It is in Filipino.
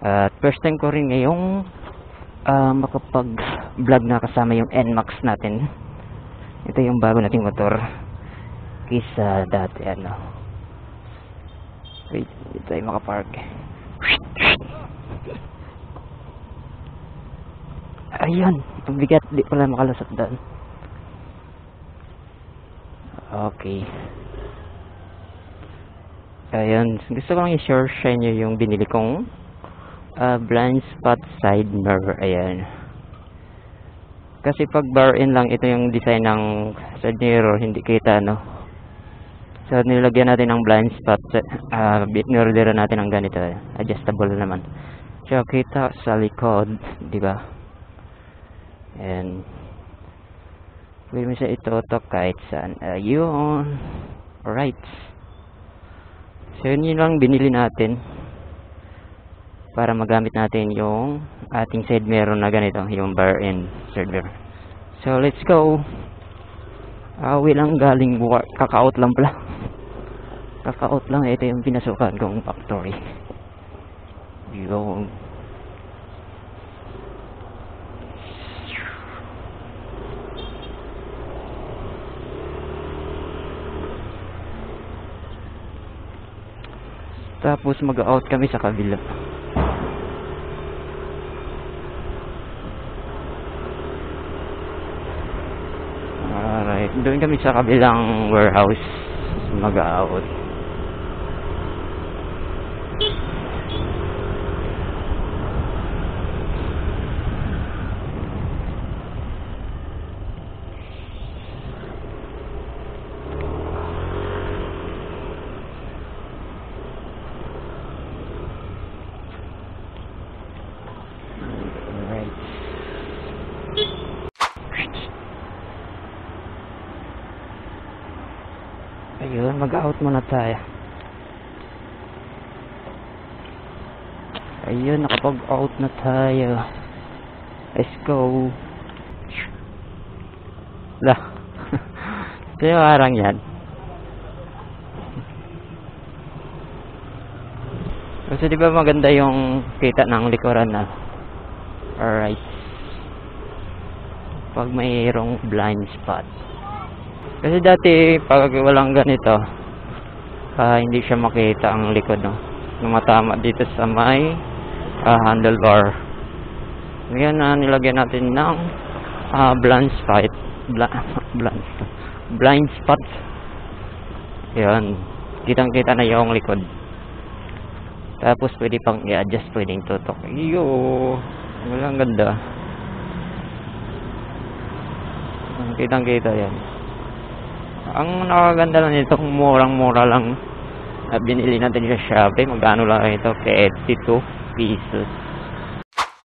At first time ko rin ngayong makapag-vlog na kasama yung NMAX natin. Ito yung bago nating motor kaysa dati ano. Wait, dito tayo makapark. Ayun, ang bigat, di pala makalusot doon. Okay. Ayun, gusto ko lang i-share sa inyo yung binili kong blind spot side mirror. Ayan. Kasi pag bar in lang, ito yung design ng side mirror, hindi kita ano. So nilagyan natin ng blind spot, mirror natin ng ganito, adjustable naman. So kita sa likod, di ba? And pwede mo siya itutok kahit saan. Ayun. Alright. So yun lang binili natin para magamit natin yung ating side mirror na ganito, yung bar and side mirror. So let's go. Awi lang galing work, kaka-out lang pala. Kaka-out lang, ito yung pinasukan kong factory. Yung tapos mag-out kami sa kabila. Alright, doon kami sa kabilang warehouse mag-out. Ayun, mag-out muna tayo. Ayun, nakapag-out na tayo. Let's go. Lah. Ito yung arang yan. Kasi di ba maganda yung kita ng likuran na. Alright. Pag mayroong blind spot. Kasi dati pag walang ganito, hindi siya makita ang likod, no? Matama dito sa may handlebar. Ngayon na nilagyan natin ng blind spot. Yan, kitang-kita na yung likod. Tapos pwede pang i-adjust, pwedeng tutok. Iyo, walang ganda. Kitang-kita yan. Ang nakaganda lang nito, murang-mura lang. Binili natin sa Shopee. Magkano lang ito? 82 pesos.